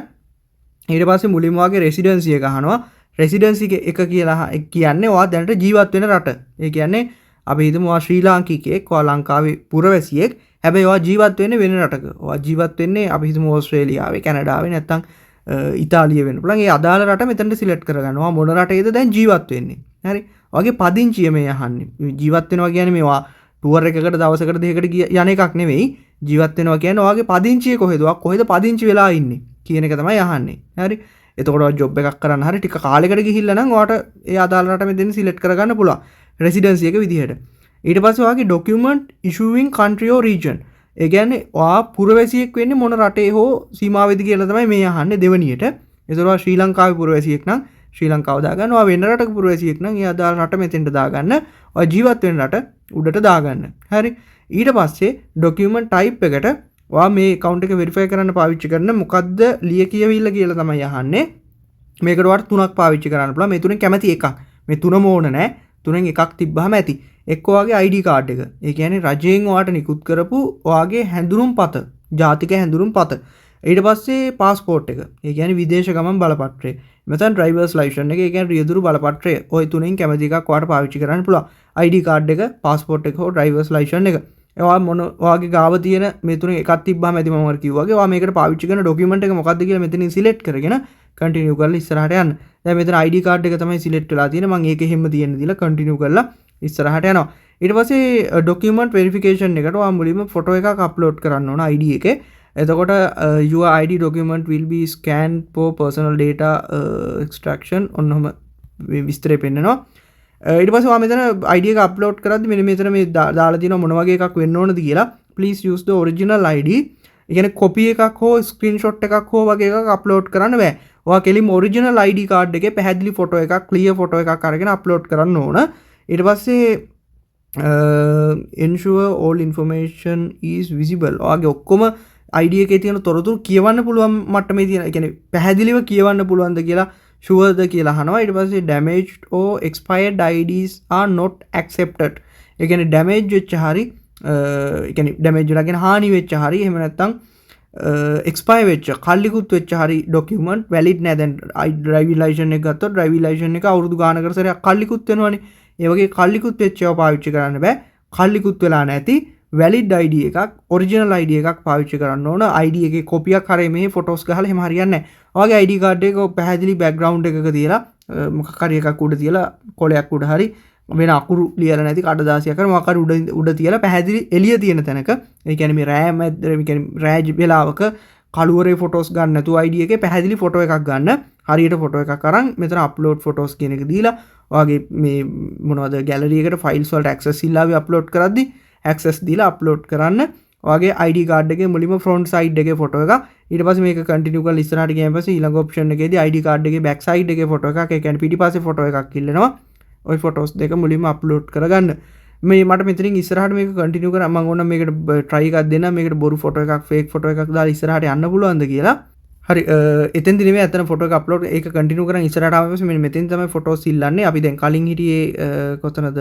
ඊට පස්සේ මුලින්ම වාගේ residency එක අහනවා. residency එක කියලා කියන්නේ ඔයා දැනට ජීවත් වෙන රට. ඒ කියන්නේ අපි හිතමු ඔයා ශ්‍රී ලාංකිකයෙක්, ඔයා ලංකාවේ පුරවැසියෙක්. හැබැයි ඔයා ජීවත් වෙන්නේ වෙන රටක. ඔයා ජීවත් වෙන්නේ අපි හිතමු ඕස්ට්‍රේලියාවේ, කැනඩාවේ නැත්නම් ඉතාලිය වෙන්න පුළුවන්. ඒ අදාළ රට මෙතනට සිලෙක්ට් කරගන්න. ඔයා මොන රටේද දැන් ජීවත් වෙන්නේ. හරි. ඔයාගේ පදිංචිය මේ අහන්නේ. ජීවත් වෙනවා කියන්නේ මේවා ටුවර් එකකට දවසකට දෙකකට යන එකක් නෙවෙයි. ජීවත් වෙනවා කියන්නේ ඔයාගේ පදිංචිය කොහෙද? ඔයා කොහෙද පදිංචි වෙලා ඉන්නේ කියන එක තමයි අහන්නේ. හරි. එතකොට ඔයා ජොබ් එකක් කරන්න හරි ටික කාලයකට ගිහිල්ලා නම් ඔයාට ඒ අදාළ රට මෙතන සිලෙක්ට් කරගන්න පුළුවන්. රෙසිඩන්සි එක විදිහට. ඊට පස්සේ ඔයාගේ document issuing country or region. ඒ කියන්නේ ඔයා පුරවැසියෙක් වෙන්නේ මොන රටේ හෝ සීමාවෙද කියලා තමයි මේ අහන්නේ දෙවනියට. ඒතර ඔයා ශ්‍රී ලංකාවේ පුරවැසියෙක් නම් ශ්‍රී ලංකාව දාගන්න. ඔයා වෙන රටක පුරවැසියෙක් නම් ඒ අදාළ රට මෙතෙන්ට දාගන්න. ඔයා ජීවත් වෙන රට උඩට දාගන්න. හරි. ඊට පස්සේ document type එකට ඔයා මේ account එක verify කරන්න පාවිච්චි කරන මොකද්ද ලියකියවිල්ල කියලා තමයි අහන්නේ. මේකට ඔයාට තුනක් පාවිච්චි කරන්න පුළුවන්. මේ තුනෙන් කැමති එකක්. මේ තුනම ඕන නැහැ. තුනෙන් එකක් තිබ්බහම ඇති. එක්ක ඔයාගේ ID කාඩ් එක. ඒ කියන්නේ රජයෙන් ඔයාට නිකුත් කරපු ඔයාගේ හැඳුනුම්පත, ජාතික හැඳුනුම්පත. ඊට පස්සේ පාස්පෝර්ට් එක. ඒ කියන්නේ විදේශ ගමන් බලපත්‍රය. මෙතන ඩ්‍රයිවර්ස් ලයිසන්ස් එක. ඒ කියන්නේ රියදුරු බලපත්‍රය. ওই තුනෙන් කැමති එකක් ඔයාට පාවිච්චි කරන්න පුළුවන්. ID කාඩ් එක, පාස්පෝර්ට් එක හෝ ඩ්‍රයිවර්ස් ලයිසන්ස් එක. ඔයා මොන ඔයාගේ ගාව තියෙන මේ තුනෙන් එකක් තිබ්බම ඇති මම කිව්වා වගේ ඔයා මේකට පාවිච්චි කරන ડોකියුමන්ට් එක මොකක්ද කියලා මෙතනින් සිලෙක්ට් කරගෙන කන්ටිනියු කරලා ඉස්සරහට යන්න. දැන් මෙතන ID කාඩ් එක තමයි සිලෙක්ට් වෙලා තියෙන්නේ. මම ඒක හැම තියෙන්න දීලා කන්ටිනියු කරලා ඉස්සරහට යනවා. ඊට පස්සේ ડોකියුමන්ට් වෙරිෆිකේෂන් එකට ඔයා මුලින්ම ෆොටෝ එකක් අප්ලෝඩ් කරන්න ඕන ID එකේ. එතකොට your ID document will be scanned for personal data extraction ඔන්නම විස්තරය පෙන්නනවා. ඊට පස්සේ ඔයා මෙතන ID එක අප්ලෝඩ් කරද්දි මෙන්න මෙතන මේ දාලා තියෙනවා මොන වගේ එකක් වෙන්න ඕනද කියලා. please use the original ID. ඒ කියන්නේ කොපි එකක් හෝ ස්ක්‍රීන්ෂොට් එකක් හෝ වගේ එකක් අප්ලෝඩ් කරන්න බෑ. ඔයා කෙලින්ම original ID කාඩ් එකේ පැහැදිලි ෆොටෝ එකක්, ක්ලියර් ෆොටෝ එකක් අරගෙන අප්ලෝඩ් කරන්න ඕන. ඊට පස්සේ ensure all information is visible. ඔයාගේ ඔක්කොම ID එකේ තියෙන තොරතුරු කියවන්න පුළුවන් මට්ටමේ තියෙන. ඒ කියන්නේ පැහැදිලිව කියවන්න පුළුවන්ද කියලා sure ද කියලා අහනවා. ඊට පස්සේ damaged or expired IDs are not accepted. ඒ කියන්නේ damage වෙච්ච හරි ඒ කියන්නේ damage වෙලා කියන හානි වෙච්ච හරි එහෙම නැත්නම් expire වෙච්ච කල්ලිකුත් වෙච්ච හරි document valid නෑ. දැන් driving license එක ගත්තොත් driving license එක අවුරුදු ගානකට සැරයක් කල්ලිකුත් වෙනවනේ. ඒ වගේ කල්ලිකුත් වෙච්ච ඒවා පාවිච්චි කරන්න බෑ. කල්ලිකුත් වෙලා නැති valid ID එකක්, original ID එකක් පාවිච්චි කරන්න ඕන. ID එකේ කොපියක් හරිය මෙහි ෆොටෝස් ගහලා එහෙම හරියන්නේ නැහැ. ඔයාගේ ID කාඩ් එක පැහැදිලි බෑග්ග්‍රවුන්ඩ් එකක තියලා මොකක් හරි එකක් උඩ තියලා කොලයක් උඩ හරි වෙන අකුරු ලියලා නැති කඩදාසියක් කරලා මොකක් හරි උඩ තියලා පැහැදිලි එළිය තියෙන තැනක. ඒ කියන්නේ මේ රෑම ඒ කියන්නේ රෑජ් වෙලාවක කළුවරේ ෆොටෝස් ගන්න නැතුව ID එකේ පැහැදිලි ෆොටෝ එකක් ගන්න. හරියට ෆොටෝ එකක් අරන් මෙතන අප්ලෝඩ් ෆොටෝස් කියන එක දීලා ඔයාගේ මේ මොනවද ගැලරි එකට ෆයිල්ස් වලට ඇක්සස් ඉල්ලාවි අප්ලෝඩ් කරද්දි ඇක්සස් දීලා අප්ලෝඩ් කරන්න. ඔයාගේ ID කාඩ් එකේ මුලින්ම ෆ්‍රොන්ට් සයිඩ් එකේ ෆොටෝ එකක්. ඊට පස්සේ මේක කන්ටිනියු කරලා ඉස්සරහට ගියාන් පස්සේ ඊළඟ ඔප්ෂන් එකේදී ID කාඩ් එකේ බෑක් සයිඩ් එකේ ෆොටෝ එකක්. ඒ කියන්නේ පිටිපස්සේ ෆොටෝ එකක් ඉල්ලනවා. ওই ෆොටෝස් දෙක මුලින්ම අප්ලෝඩ් කරගන්න. මේ මට මෙතනින් ඉස්සරහට මේක කන්ටිනියු කරා මම ඕන මේකට try එකක් දෙන්න. මේකට බොරු ෆොටෝ එකක් fake ෆොටෝ එකක් දාලා ඉස්සරහට යන්න පුළුවන්ද කියලා. හරි එතෙන්දි නෙමෙයි අතන ෆොටෝ එක අප්ලෝඩ් ඒක කන්ටිනියු කරන් ඉස්සරහට ආවම පස්සේ මෙතෙන් තමයි ෆොටෝස් ඉල්ලන්නේ. අපි දැන් කලින් හිටියේ කොතනද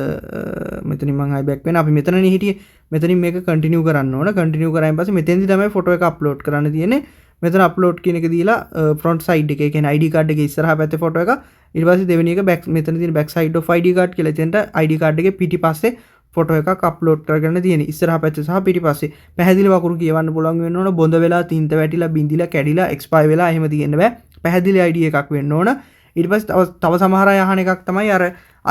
මෙතනින් මම ආයි බෑක් වෙන. අපි මෙතනනේ හිටියේ. මෙතනින් මේක කන්ටිනියු කරන්න ඕන. කන්ටිනියු කරායින් පස්සේ මෙතෙන්දි තමයි ෆොටෝ එක අප්ලෝඩ් කරන්න තියෙන්නේ. මෙතන අප්ලෝඩ් කියන එක දීලා ෆ්‍රොන්ට් සයිඩ් එකේ කියන්නේ ID කාඩ් එකේ ඉස්සරහා පැත්තේ ෆොටෝ එක. ඊට පස්සේ දෙවෙනි එක බෑක් මෙතන තියෙන back side of ID card කියලා එතෙන්ට ID කාඩ් එකේ පිටිපස්සේ ෆොටෝ එකක් අප්ලෝඩ් කරගන්න තියෙන්නේ. ඉස්සරහා පැත්තේ සහ පිටිපස්සේ පැහැදිලි වකුරු කියවන්න පුළුවන් වෙන්න ඕන. බොඳ වෙලා, තින්ත වැටිලා, බින්දිලා, කැඩිලා, එක්ස්පයර් වෙලා එහෙම තියෙන්න බෑ. පැහැදිලි ID එකක් වෙන්න ඕන. ඊට පස්සේ තව සමහර අය අහන එකක් තමයි අර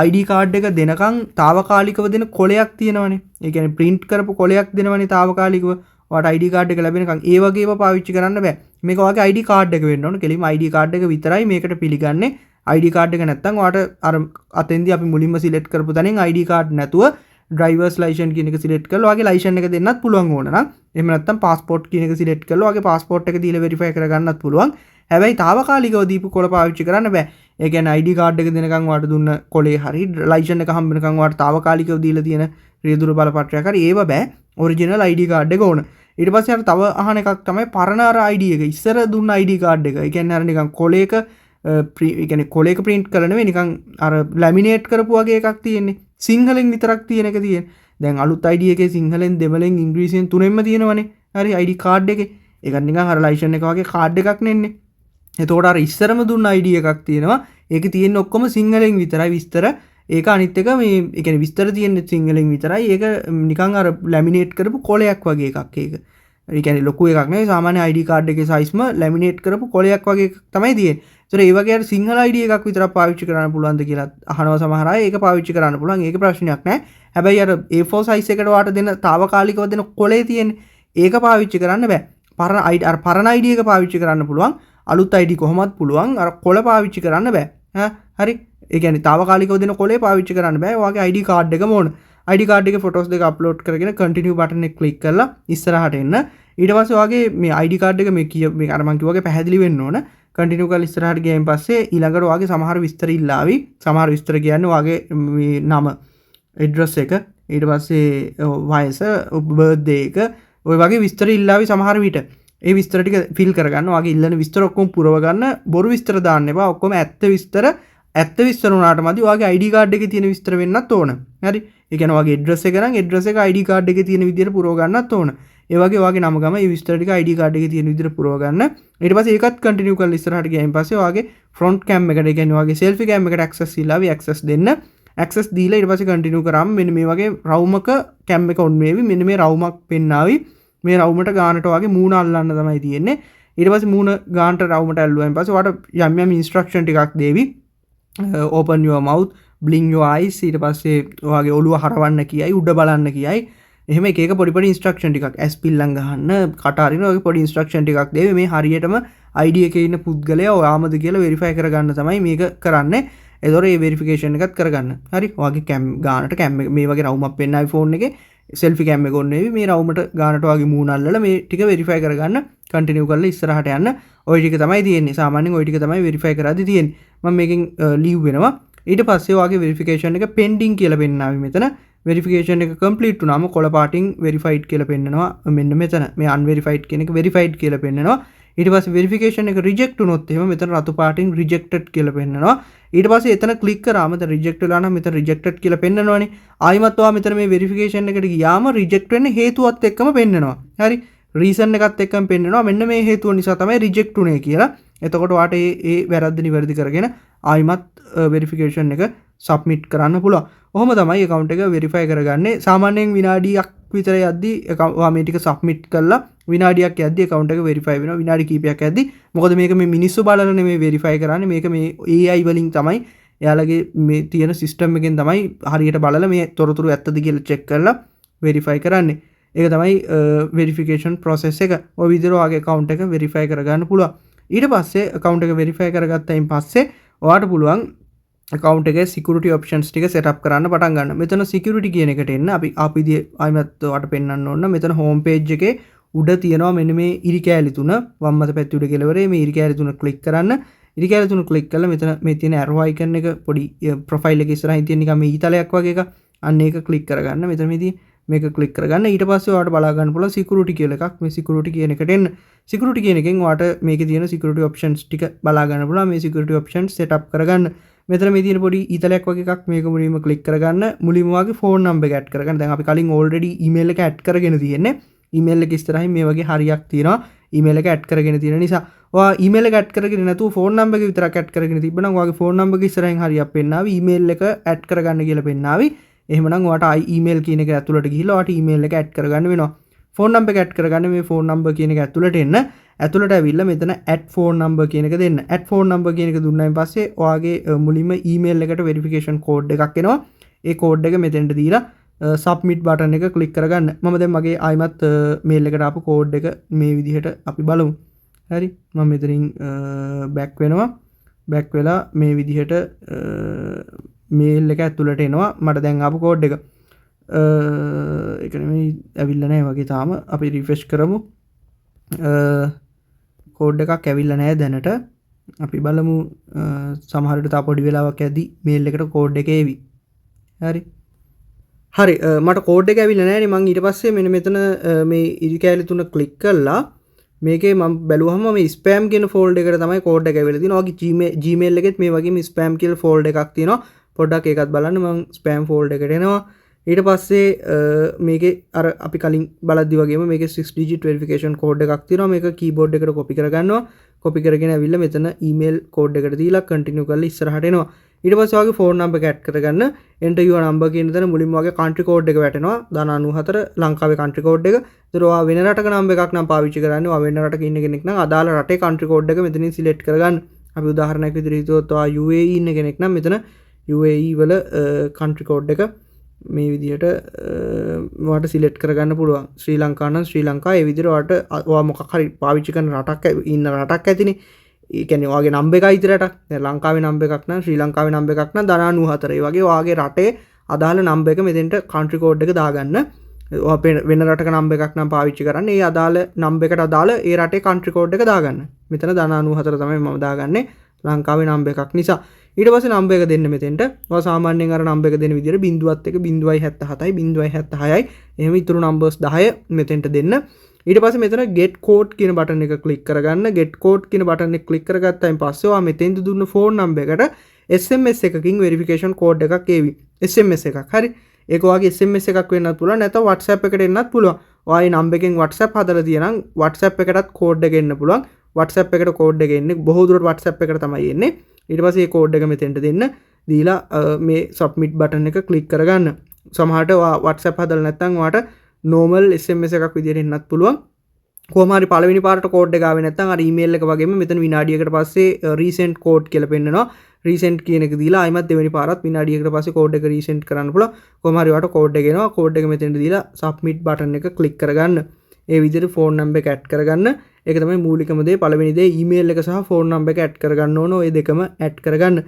ID කාඩ් එක දෙනකන් తాවකාලිකව දෙන කොලයක් තියෙනවනේ. ඒ කියන්නේ print කරපු කොලයක් දෙනවනේ తాවකාලිකව. ඔයාට ID කාඩ් එක ලැබෙනකන් ඒ වගේම පාවිච්චි කරන්න බෑ. මේක ඔයාගේ ID කාඩ් එක වෙන්න ඕන. කෙලින්ම ID කාඩ් එක විතරයි මේකට පිළිගන්නේ. ID කාඩ් එක නැත්තම් ඔයාට අර අතෙන්දී අපි මුලින්ම සිලෙක්ට් කරපු තැනින් ID කාඩ් නැතුව ඩ්‍රයිවර්ස් ලයිසන්ස් කියන එක සිලෙක්ට් කරලා ඔයාගේ ලයිසන් එක දෙන්නත් පුළුවන් ඕන නම් එහෙම නැත්නම් පාස්පෝර්ට් කියන එක සිලෙක්ට් කරලා ඔයාගේ පාස්පෝර්ට් එක දීලා වෙරිෆයි කරගන්නත් පුළුවන්. හැබැයි తాවකාලිකව දීපු කොළ පාවිච්චි කරන්න බෑ. ඒ කියන්නේ ID කාඩ් එක දෙනකන් ඔයාලට දුන්න කොලේ හරි ලයිසන් එක හම්බ වෙනකන් ඔයාලට తాවකාලිකව දීලා තියෙන රියදුරු බලපත්‍රයක් හරි ඒව බෑ. ඔරිජිනල් ID කාඩ් එක ඕන. ඊට පස්සේ අර තව අහන එකක් තමයි පරණ අර ID එක. ඉස්සර දුන්න ID කාඩ් එක. ඒ කියන්නේ අර නිකන් කොලේක ඒ කියන්නේ කොලේක print කරලා නෙවෙයි නිකන් අර ලැමිනේට් කරපු වගේ එකක් තියෙන්නේ. සිංහලෙන් විතරක් තියෙන එක තියෙන. දැන් අලුත් ID එකේ සිංහලෙන් දෙමළෙන් ඉංග්‍රීසියෙන් තුනෙන්ම තියෙනවනේ. හරි ID කාඩ් එකේ. ඒක නිකන් අර ලයිසන් එක වගේ කාඩ් එකක් නෙන්නේ. එතකොට අර ඉස්සරම දුන්න ID එකක් තියෙනවා. ඒකේ තියෙන ඔක්කොම සිංහලෙන් විතරයි විස්තර. ඒක අනිත් එක මේ ඒ කියන්නේ විස්තර තියෙන්නේ සිංහලෙන් විතරයි. ඒක නිකන් අර ලැමිනේට් කරපු කොලයක් වගේ එකක් ඒක. ඒ කියන්නේ ලොකු එකක් නෙවෙයි සාමාන්‍ය ID කාඩ් එකේ සයිස්ම ලැමිනේට් කරපු කොලයක් වගේ එකක් තමයි තියෙන්නේ. ඒතර ඒ වගේ අර සිංහල ID එකක් විතරක් පාවිච්චි කරන්න පුළුවන්ද කියලා අහනවා සමහර අය. ඒක පාවිච්චි කරන්න පුළුවන්. ඒක ප්‍රශ්නයක් නෑ. හැබැයි අර A4 size එකට වාට දෙන తాවකාලිකව දෙන කොලේ තියෙන්නේ. ඒක පාවිච්චි කරන්න බෑ. පරණ ID එක පාවිච්චි කරන්න පුළුවන්. අලුත් ID කොහොමත් පුළුවන්. අර කොළ පාවිච්චි කරන්න බෑ. හරි. ඒ කියන්නේ తాවකාලිකව දෙන කොලේ පාවිච්චි කරන්න බෑ. ඔයාගේ ID කාඩ් එකම ඕන. ID කාඩ් එකේ ෆොටෝස් දෙක අප්ලෝඩ් කරගෙන continue button එක ක්ලික් කරලා ඉස්සරහට එන්න. ඊට පස්සේ ඔයාගේ මේ ID කාඩ් එක මේ අර මං කිව්වා වගේ පැහැදිලි වෙන්න ඕන. continue කරලා ඉස්සරහට ගියන් පස්සේ ඊළඟට ඔයාගේ සමහර විස්තර ඉල්ලාවි. සමහර විස්තර කියන්නේ ඔයාගේ මේ නම, address එක, ඊට පස්සේ වයස, birthday එක, ඔය වගේ විස්තර ඉල්ලාවි සමහර විට. ඒ විස්තර ටික ෆිල් කරගන්න. ඔයාගේ ඉල්ලන විස්තර ඔක්කොම පුරව ගන්න. බොරු විස්තර දාන්න එපා. ඔක්කොම ඇත්ත විස්තර වුණාට මදි. ඔයාගේ ID කාඩ් එකේ තියෙන විස්තර වෙන්නත් ඕන. හරි. ඒ කියන්නේ ඔයාගේ address එක නම් address එක ID කාඩ් එකේ තියෙන විදිහට පුරව ගන්නත් ඕන. ඒ වගේ ඔයාගේ නම ගම මේ විස්තර ටික ID කාඩ් එකේ තියෙන විදිහට පුරව ගන්න. ඊට පස්සේ ඒකත් continue කරලා ඉස්සරහට ගියන් පස්සේ ඔයාගේ front cam එකට ඒ කියන්නේ ඔයාගේ selfie cam එකට access ඉල්ලාවි. access දෙන්න. access දීලා ඊට පස්සේ continue කරාම මෙන්න මේ වගේ රවුමක cam එක on වේවි. මෙන්න මේ රවුමක් පෙන්නාවි. මේ රවුමට ගානට වගේ මූණ අල්ලන්න තමයි තියෙන්නේ. ඊට පස්සේ මූණ ගානට රවුමට ඇල්ලුවාන් පස්සේ ඔයාලට යම් යම් ඉන්ස්ට්‍රක්ෂන් ටිකක් දෙවි. open your mouth, blink your eyes, ඊට පස්සේ ඔයාගේ ඔළුව හරවන්න කියයි, උඩ බලන්න කියයි. එහෙම එක එක පොඩි පොඩි ඉන්ස්ට්‍රක්ෂන් ටිකක් ඇස් පිල්ලම් ගහන්න, කට අරින්න වගේ පොඩි ඉන්ස්ට්‍රක්ෂන් ටිකක් දෙවි. මේ හරියටම ID එකේ ඉන්න පුද්ගලයා ඔයාමද කියලා වෙරිෆයි කරගන්න තමයි මේක කරන්නේ. ඒතොර මේ වෙරිෆිකේෂන් එකත් කරගන්න. හරි. ඔයාගේ cam ගානට cam මේ වගේ රවුමක් පෙන්නයි ෆෝන් එකේ. selfie cam එක ඔන්න මේ රවුමට ගානට වගේ මූණ අල්ලලා මේ ටික වෙරිෆයි කරගන්න. continue කරලා ඉස්සරහට යන්න. ওই ටික තමයි තියෙන්නේ. සාමාන්‍යයෙන් ওই ටික තමයි වෙරිෆයි කරද්දි තියෙන්නේ. මම මේකෙන් leave වෙනවා. ඊට පස්සේ ඔයාගේ වෙරිෆිකේෂන් එක pending කියලා පෙන්නනාවි මෙතන. වෙරිෆිකේෂන් එක complete වුණාම කොළ පාටින් verified කියලා පෙන්නනවා. මෙන්න මෙතන මේ unverified කියන එක verified කියලා පෙන්නනවා. ඊට පස්සේ වෙරිෆිකේෂන් එක රිජෙක්ට් වුණොත් එහෙම මෙතන රතු පාටින් රිජෙක්ටඩ් කියලා පෙන්නනවා. ඊට පස්සේ එතන ක්ලික් කරාම මෙතන රිජෙක්ට් වෙලා නම් මෙතන රිජෙක්ටඩ් කියලා පෙන්නනවනේ. ආයිමත් ඔයා මෙතන මේ වෙරිෆිකේෂන් එකට ගියාම රිජෙක්ට් වෙන්න හේතුවත් එක්කම පෙන්නනවා. හරි. රීසන් එකත් එක්කම පෙන්නනවා. මෙන්න මේ හේතුව නිසා තමයි රිජෙක්ට් උනේ කියලා. එතකොට ඔයාට ඒ වැරද්ද නිවැරදි කරගෙන ආයිමත් වෙරිෆිකේෂන් එක සබ්මිට් කරන්න පුළුවන්. ඔහොම තමයි account එක verify කරගන්නේ. සාමාන්‍යයෙන් විනාඩියක් විතර යද්දී ඔයා මේ ටික සබ්මිට් කරලා විනාඩියක් යද්දී account එක verify වෙනවා. විනාඩි කිහිපයක් යද්දී. මොකද මේක මේ මිනිස්සු බලලා නෙමෙයි verify කරන්නේ. මේක මේ AI වලින් තමයි එයාලගේ මේ තියෙන system එකෙන් තමයි හරියට බලලා මේ තොරතුරු ඇත්තද කියලා check කරලා verify කරන්නේ. ඒක තමයි verification process එක. ඔය විදිහට ඔයාගේ account එක verify කරගන්න පුළුවන්. ඊට පස්සේ account එක verify කරගත්තයින් පස්සේ ඔයාට පුළුවන් account එකේ security options ටික set up කරන්න පටන් ගන්න. මෙතන security කියන එකට එන්න අපි ආයිමත් ඔයාලට පෙන්වන්න ඕන. මෙතන home page එකේ උඩ තියෙනවා මෙන්න මේ ඉරි කෑලි තුන. වම් අත පැත්තේ උඩ කෙළවරේ මේ ඉරි කෑලි තුන click කරන්න. ඉරි කෑලි තුන click කරලා මෙතන මේ තියෙන arrow icon එක පොඩි profile එකේ ඉස්සරහින් තියෙන නිකන් මේ ඊතලයක් වගේ එකක්. අන්න ඒක click කරගන්න. මෙතන මේ තියෙන මේක click කරගන්න. ඊට පස්සේ ඔයාලට බලා ගන්න පුළුවන් security කියලා එකක්. මේ security කියන එකට එන්න. security කියන එකෙන් ඔයාලට මේකේ තියෙන security options ටික බලා ගන්න පුළුවන්. මේ security options set up කරගන්න. මෙතන මේ තියෙන පොඩි ඊතලයක් වගේ එකක් මේක මුලින්ම click කරගන්න. මුලින්ම ඔයාගේ phone number එක add කරගන්න. දැන් අපි කලින් already email එක add කරගෙන තියෙන්නේ. email එක ඉස්සරහින් මේ වගේ හරියක් තියෙනවා. email එක add කරගෙන තියෙන නිසා ඔයා email එක add කරගෙන නැතුව phone number එක විතරක් add කරගෙන තිබ්බනම් ඔයාගේ phone number එක ඉස්සරහින් හරියක් පෙන්නාවි. email එක add කරගන්න කියලා පෙන්නාවි. එහෙමනම් ඔයාට email කියන එක ඇතුළට ගිහිල්ලා ඔයාට email එක add කරගන්න වෙනවා. phone number එක add කරගන්න මේ phone number කියන එක ඇතුළට එන්න. ඇතුළට ඇවිල්ලා මෙතන add phone number කියන එක දෙන්න. add phone number කියන එක දුන්නායින් පස්සේ ඔයාගේ මුලින්ම email එකට verification code එකක් එනවා. ඒ code එක මෙතෙන්ට දීලා submit button එක click කරගන්න. මම දැන් මගේ ආයිමත් mail එකට ආපු code එක මේ විදිහට අපි බලමු. හරි. මම මෙතනින් back වෙනවා. back වෙලා මේ විදිහට මේල් එක ඇතුළට එනවා. මට දැන් ආපු කෝඩ් එක එක නෙමෙයි ඇවිල්ලා නැහැ වගේ තාම. අපි රිෆ්‍රෙෂ් කරමු. කෝඩ් එකක් ඇවිල්ලා නැහැ දැනට. අපි බලමු සමහර විට තා පොඩි වෙලාවක් යද්දි මේල් එකට කෝඩ් එක එවි. හරි. හරි මට කෝඩ් එක ඇවිල්ලා නැහැ නේ. මම ඊට පස්සේ මෙන්න මෙතන මේ ඉරි කැලේ තුන ක්ලික් කළා. මේකේ මම බැලුවහම මේ ස්පෑම් කියන ෆෝල්ඩර් එකට තමයි කෝඩ් එක ඇවිල්ලා තියෙනවා. ඔයගේ Gmail එකෙත් මේ වගේම ස්පෑම් කියලා ෆෝල්ඩර් එකක් තියෙනවා. පොඩ්ඩක් ඒකත් බලන්න. මම ස්පෑම් ෆෝල්ඩර් එකට එනවා. ඊට පස්සේ මේකේ අර අපි කලින් බලද්දි වගේම මේකේ 6 digit verification code එකක් තියෙනවා. මේක keyboard එකට copy කරගන්නවා. copy කරගෙන ඇවිල්ලා මෙතන email code එකට දීලා continue කරලා ඉස්සරහට එනවා. ඊට පස්සේ ඔයාගේ phone number එක add කරගන්න enter your number කියන තැන මුලින්ම ඔයාගේ country code එක වැටෙනවා. 94 ලංකාවේ country code එක. ඒතර ඔයා වෙන රටක number එකක් නම් පාවිච්චි කරන්නේ. ඔයා වෙන රටක ඉන්න කෙනෙක් නම් අදාළ රටේ country code එක මෙතනින් select කරගන්න. අපි උදාහරණයක් විදිහට හිතුවොත් ඔයා UAE ඉන්න කෙනෙක් නම් මෙතන UAE වල country code එක මේ විදිහට ඔයාට සිලෙක්ට් කරගන්න පුළුවන්. ශ්‍රී ලංකා නම් ශ්‍රී ලංකා ඒ විදිහට ඔයාට ඔයා මොකක් හරි පාවිච්චි කරන රටක් ඉන්න රටක් ඇතිනේ. ඒ කියන්නේ ඔයාගේ නම්බර් එකයි ඉතරට. දැන් ලංකාවේ නම්බර් එකක් නම් ශ්‍රී ලංකාවේ නම්බර් එකක් නම් 94. ඒ වගේ ඔයාගේ රටේ අදාළ නම්බර් එක මෙතෙන්ට country code එක දාගන්න. ඔයා වෙන රටක නම්බර් එකක් නම් පාවිච්චි කරන්නේ. ඒ අදාළ නම්බර් එකට අදාළ ඒ රටේ country code එක දාගන්න. මෙතන 94 තමයි මම දාගන්නේ ලංකාවේ නම්බර් එකක් නිසා. ඊට පස්සේ නම්බර් එක දෙන්න මෙතෙන්ට. ඔයා සාමාන්‍යයෙන් අර නම්බර් එක දෙන විදිහට 0.1 0.77යි 0.76යි එහෙම ඉතුරු නම්බර්ස් 10 මෙතෙන්ට දෙන්න. ඊට පස්සේ මෙතන get code කියන බටන් එක ක්ලික් කරගන්න. get code කියන බටන් එක ක්ලික් කරගත්තායින් පස්සේ ඔයා මෙතෙන්ද දුන්න ෆෝන් නම්බර් එකට SMS එකකින් verification code එකක් එවි. SMS එකක්. හරි. ඒක ඔයාගේ SMS එකක් වෙන්නත් පුළුවන්. නැත්නම් WhatsApp එකට එන්නත් පුළුවන්. ඔයා මේ නම්බර් එකෙන් WhatsApp හදලා තියෙනම් WhatsApp එකටත් code එක එන්න පුළුවන්. WhatsApp එකට code එක එන්නේ බොහෝ දුරට WhatsApp එකට තමයි එන්නේ. ඊට පස්සේ මේ කෝඩ් එක මෙතෙන්ට දෙන්න දීලා මේ සබ්මිට් බටන් එක ක්ලික් කරගන්න. සමහරට WhatsApp හදලා නැත්නම් ඔයාට normal SMS එකක් විදිහට එන්නත් පුළුවන්. කොහොම හරි පළවෙනි පාරට කෝඩ් එක ආවේ නැත්නම් අර email එක වගේම මෙතන විනාඩියකට පස්සේ resend code කියලා පෙන්නනවා. resend කියන එක දීලා ආයිමත් දෙවෙනි පාරත් විනාඩියකට පස්සේ කෝඩ් එක resend කරන්න පුළුවන්. කොහොම හරි ඔයාට කෝඩ් එක එනවා. කෝඩ් එක මෙතෙන්ට දීලා submit බටන් එක ක්ලික් කරගන්න. ඒ විදිහට ෆෝන් නම්බර් එක ඇඩ් කරගන්න. ඒක තමයි මූලිකම දේ. පළවෙනි දේ ඊමේල් එක සහ ෆෝන් නම්බර් එක ඇඩ් කරගන්න ඕන. ඔය දෙකම ඇඩ් කරගන්න.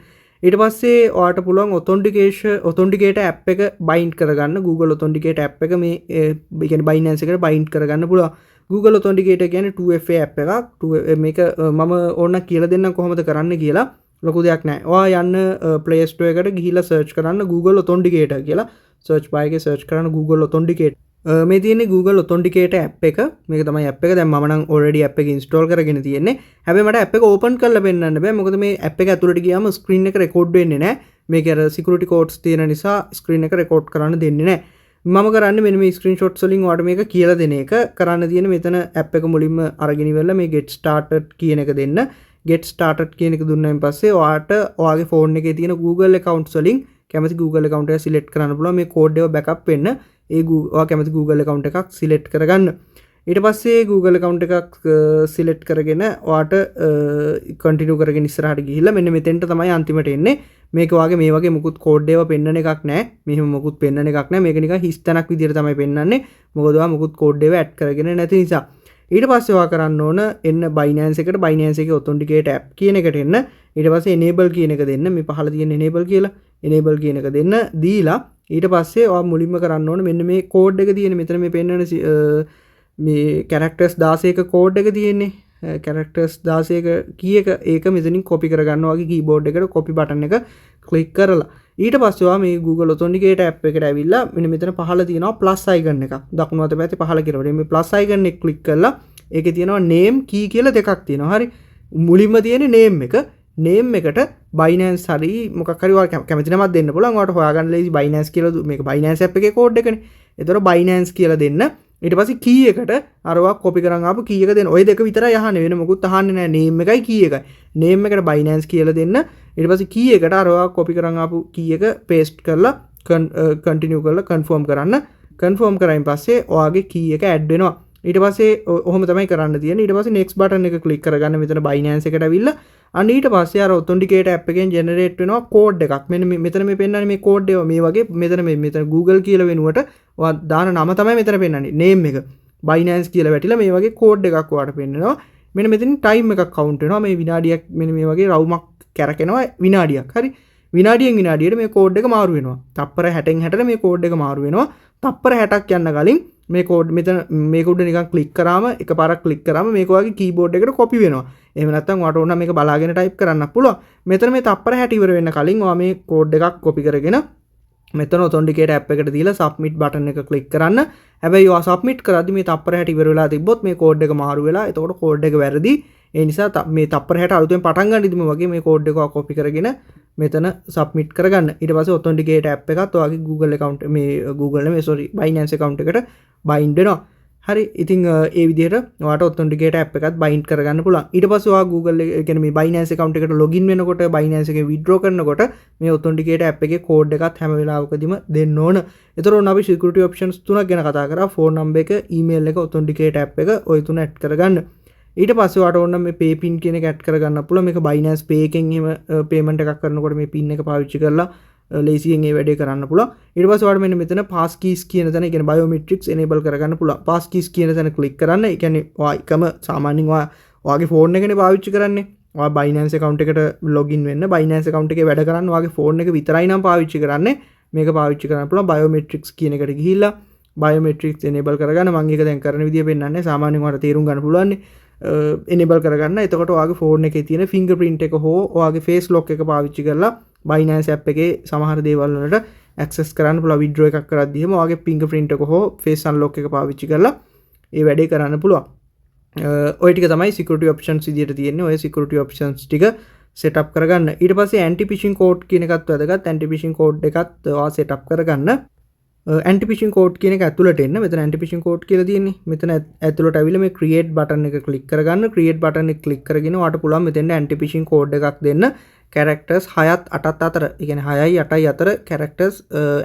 ඊට පස්සේ ඔයාට පුළුවන් authenticator app එක bind කරගන්න. Google authenticator app එක මේ කියන්නේ Binance එකට bind කරගන්න පුළුවන්. Google authenticator කියන්නේ 2FA app එකක්. මේක මම ඕන කියලා දෙන්නම් කොහොමද කරන්න කියලා. ලොකු දෙයක් නෑ. ඔයා යන්න Play Store එකට ගිහිල්ලා search කරන්න Google authenticator කියලා. search bar එකේ search කරන්න Google authenticator. මේ තියෙන්නේ Google authenticator app එක. මේක තමයි app එක. දැන් මම නම් already app එක install කරගෙන තියෙන්නේ. හැබැයි මට app එක open කරලා පෙන්නන්න බෑ. මොකද මේ app එක ඇතුළට ගියාම screen එක record වෙන්නේ නැහැ. මේක අර security codes තියෙන නිසා screen එක record කරන්න දෙන්නේ නැහැ. මම කරන්නේ මෙන්න මේ screenshots වලින් ඔයාලට මේක කියලා දෙන එක. කරන්න තියෙන මෙතන app එක මුලින්ම අරගෙන ඉවරලා මේ get started කියන එක දෙන්න. get started කියන එක දුන්නායින් පස්සේ ඔයාට ඔයාගේ phone එකේ තියෙන Google accounts වලින් කැමති Google account එක select කරන්න පුළුවන්. මේ code එක backup වෙන්න ඔයා කැමති Google account එකක් select කරගන්න. ඊට පස්සේ Google account එකක් select කරගෙන ඔයාට continue කරගෙන ඉස්සරහට ගිහිල්ලා මෙන්න මෙතෙන්ට තමයි අන්තිමට එන්නේ. මේක ඔයාගේ මේ වගේ මුකුත් code ඒවා පෙන්නන එකක් නැහැ. මෙහෙම මුකුත් පෙන්නන එකක් නැහැ. මේක නිකන් හිස් තැනක් විදිහට තමයි පෙන්නන්නේ. මොකද ඔයා මුකුත් code ඒවා add කරගෙන නැති නිසා. ඊට පස්සේ ඔයා කරන්න ඕන එන්න Binance එකට. Binance එකේ authenticator app කියන එකට එන්න. ඊට පස්සේ enable කියන එක දෙන්න. මේ පහළ තියෙන enable කියලා. enable කියන එක දෙන්න. දීලා ඊට පස්සේ ඔයා මුලින්ම කරන්න ඕන මෙන්න මේ කෝඩ් එක තියෙන මෙතන මේ පෙන්නන මේ characters 16ක කෝඩ් එක තියෙන්නේ. characters 16ක කී එක ඒක මෙතනින් copy කරගන්න ඔයාගේ keyboard එකට copy button එක click කරලා ඊට පස්සේ ඔයා මේ Google authenticator app එකට ඇවිල්ලා මෙන්න මෙතන පහළ තියෙනවා plus icon එකක්. දකුණු අත පැත්තේ පහළ කියලා. මේ plus icon එක click කරලා ඒකේ තියෙනවා name key කියලා දෙකක් තියෙනවා. හරි. මුලින්ම තියෙන්නේ name එක. name එකට Binance හරි මොකක් හරි ඔයා කැමති නමක් දෙන්න පුළුවන්. ඔයාට හොයාගන්න ලේසි Binance කියලා මේක Binance app එකේ කෝඩ් එකනේ. ඒතර Binance කියලා දෙන්න. ඊට පස්සේ key එකට අර ඔයා copy කරන් ආපු key එක දෙන්න. ඔය දෙක විතරයි අහන්නේ. වෙන මොකුත් අහන්නේ නැහැ. name එකයි key එකයි. name එකට Binance කියලා දෙන්න. ඊට පස්සේ key එකට අර ඔයා copy කරන් ආපු key එක paste කරලා continue කරලා confirm කරන්න. confirm කරායින් පස්සේ ඔයාගේ key එක add වෙනවා. ඊට පස්සේ ඔහොම තමයි කරන්න තියෙන්නේ. ඊට පස්සේ next button එක click කරගන්න මෙතන Binance එකට ඇවිල්ලා අන්න ඊට පස්සේ අර authenticator app එකෙන් generate වෙනවා code එකක්. මෙන්න මෙතන මේ පෙන්නන්නේ මේ code එක මේ වගේ මෙතන Google කියලා වෙනුවට ඔයා දාන නම තමයි මෙතන පෙන්නන්නේ. name එක Binance කියලා වැටිලා මේ වගේ code එකක් ඔයාට පෙන්නනවා. මෙන්න මෙතනින් time එකක් count වෙනවා. මේ විනාඩියක් මෙන්න මේ වගේ රවුමක් කැරකෙනවා විනාඩියක්. හරි. විනාඩියෙන් විනාඩියට මේ කෝඩ් එක මාරු වෙනවා. තප්පර 60න් 60ට මේ කෝඩ් එක මාරු වෙනවා. තප්පර 60ක් යන්න කලින් මේ කෝඩ් මෙතන මේක උඩ නිකන් ක්ලික් කරාම එකපාරක් ක්ලික් කරාම මේක වගේ කීබෝඩ් එකට කොපි වෙනවා. එහෙම නැත්නම් ඔයාලට ඕන මේක බලාගෙන ටයිප් කරන්න පුළුවන්. මෙතන මේ තප්පර 60 ඉවර වෙන්න කලින් ඔයා මේ කෝඩ් එකක් කොපි කරගෙන මෙතන ඔතෙන්ටිකේට් ඇප් එකට දීලා සබ්මිට් බටන් එක ක්ලික් කරන්න. හැබැයි ඔයා සබ්මිට් කරද්දි මේ තප්පර 60 ඉවර වෙලා තිබ්බොත් මේ කෝඩ් එක මාරු වෙලා එතකොට කෝඩ් එක වැරදි. ඒ නිසා මේ තප්පර 60 අලුතෙන් පටන් ගන්න ඉදීම වගේ මේ කෝඩ් එක කොපි කරගෙන මෙතන සබ්මිට් කරගන්න. ඊට පස්සේ ඔතෙන්ටිකේට් ඇප් එකත් ඔයාගේ Google account Binance account එකට bind වෙනවා. හරි. ඉතින් ඒ විදිහට ඔයාලට ඔතෙන්ටිකේට් ඇප් එකත් bind කරගන්න පුළුවන්. ඊට පස්සේ ඔයා Google කියන්නේ මේ Binance account එකට login වෙනකොට Binance එකේ withdraw කරනකොට මේ ඔතෙන්ටිකේට් ඇප් එකේ කෝඩ් එකත් හැම වෙලාවකදීම දෙන්න ඕන. ඒතර අපි security options තුනක් ගැන කතා කරා. phone number එක, email එක, ඔතෙන්ටිකේට් ඇප් එක ඔය තුන ඇඩ් කරගන්න. ඊට පස්සේ ඔයාලට ඕන මේ pay pin කියන එක ඇඩ් කරගන්න පුළුවන්. මේක Binance Pay එකෙන් එහෙම payment එකක් කරනකොට මේ pin එක පාවිච්චි කරලා ලේසියෙන් ඒ වැඩේ කරන්න පුළුවන්. ඊට පස්සේ ඔයාලට මෙන්න මෙතන pass keys කියන තැන, ඒ කියන්නේ biometrics enable කරගන්න පුළුවන්. pass keys කියන තැන ක්ලික් කරන්න. ඒ කියන්නේ ඔයා එකම සාමාන්‍යයෙන් ඔයාගේ phone එකනේ පාවිච්චි කරන්නේ. ඔයා Binance account එකට login වෙන්න, Binance account එකේ වැඩ කරන්න ඔයාගේ phone එක විතරයි නම් පාවිච්චි කරන්නේ. මේක පාවිච්චි කරන්න පුළුවන් biometrics කියන එකට ගිහිල්ලා biometrics enable කරගන්න. මම ඒක දැන් කරන විදිය පෙන්නන්නේ. සාමාන්‍යයෙන් ඔයාලට තේරුම් ගන්න පුළුවන්. enable කරගන්න. එතකොට ඔයාගේ phone එකේ තියෙන fingerprint එක හෝ ඔයාගේ face lock එක පාවිච්චි කරලා Binance app එකේ සමහර දේවල් වලට access කරන්න පුළුවන්. withdraw එකක් කරද්දී එහෙම ඔයාගේ fingerprint එක හෝ face unlock එක පාවිච්චි කරලා ඒ වැඩේ කරන්න පුළුවන්. ඔය ටික තමයි security options විදියට තියෙන්නේ. ඔය security options ටික set up කරගන්න. ඊට පස්සේ anti phishing code කියන එකත් වැදගත්. anti phishing code එකත් ඔයා set up කරගන්න. anti phishing code කියන එක ඇතුළට එන්න. මෙතන anti phishing code කියලා තියෙන්නේ. මෙතන ඇතුළට ඇවිල්ලා මේ create button එක click කරගන්න. create button එක click කරගෙන ඔයාලට පුළුවන් මෙතෙන්ට anti phishing code එකක් දෙන්න. characters 6ත් 8ත් අතර, ඒ කියන්නේ 6යි 8යි අතර characters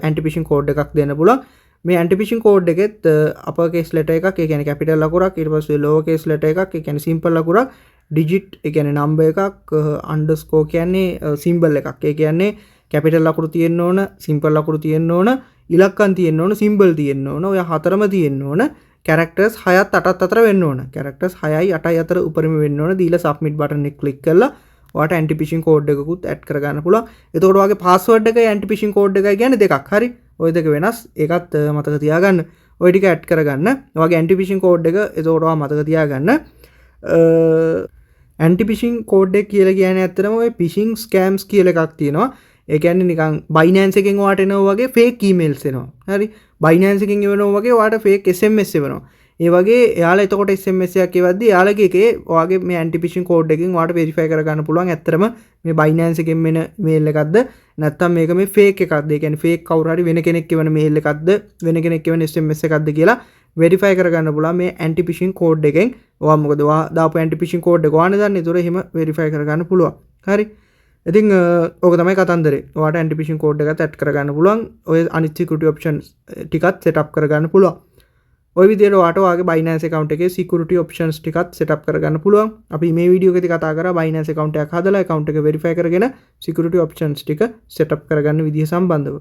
anti phishing code එකක් දෙන්න පුළුවන්. මේ anti phishing code එකෙත් upper case letter එකක්, ඒ කියන්නේ capital ලකුරක්, ඊට පස්සේ lower case letter එකක්, ඒ කියන්නේ simple ලකුරක්, digit ඒ කියන්නේ number එකක්, underscore කියන්නේ symbol එකක්. ඒ කියන්නේ capital ලකුරු තියෙන්න ඕන, simple ලකුරු තියෙන්න ඕන, ඉලක්කම් තියෙන්න ඕන, symbol තියෙන්න ඕන. ඔය හතරම තියෙන්න ඕන. characters 6ත් 8ත් අතර වෙන්න ඕන. characters 6යි 8යි අතර උපරිම වෙන්න ඕන. දීලා submit button එක click කරලා ඔයාට anti phishing code එකකුත් add කරගන්න පුළුවන්. එතකොට ඔයාගේ password එකයි anti phishing code එකයි කියන්නේ දෙකක්. හරි. ওই දෙක වෙනස්. ඒකත් මතක තියාගන්න. ওই ටික add කරගන්න. ඔයාගේ anti phishing code එක එතකොට ඔයා මතක තියාගන්න. anti phishing code එක කියලා කියන්නේ ඇත්තටම ඔය phishing scams කියලා එකක් තියෙනවා. ඒ කියන්නේ නිකන් Binance එකෙන් ඔයාට එනවා වගේ fake emails එනවා. හරි. Binance එකෙන් එවනවා වගේ ඔයාට fake SMS එවනවා. ඒ වගේ එයාලා එතකොට SMS එකක් එවද්දි එයාලගේ එකේ ඔයාගේ මේ anti phishing code එකෙන් ඔයාට verify කරගන්න පුළුවන් ඇත්තටම මේ Binance එකෙන් එන mail එකක්ද නැත්නම් මේක මේ fake එකක්ද. ඒ කියන්නේ fake කවුරු හරි වෙන කෙනෙක් එවන mail එකක්ද වෙන කෙනෙක් එවන SMS එකක්ද කියලා verify කරගන්න පුළුවන් මේ anti phishing code එකෙන්. ඔයා මොකද ඔයා දාපු anti phishing code එක ඔයානේ දන්නේ. ඒතොර එහෙම verify කරගන්න පුළුවන්. හරි. ඉතින් ඕක තමයි කතන්දරේ. ඔයාට anti phishing code එකත් add කරගන්න පුළුවන්. ඔය අනිත් security options ටිකත් set up කරගන්න පුළුවන්. ඔය විදිහට ඔයාට ඔයාගේ Binance account එකේ security options ටිකත් set up කරගන්න පුළුවන්. අපි මේ වීඩියෝ එකේදී කතා කරා Binance account එකක් හදලා account එක verify කරගෙන security options ටික set up කරගන්න විදිහ සම්බන්ධව.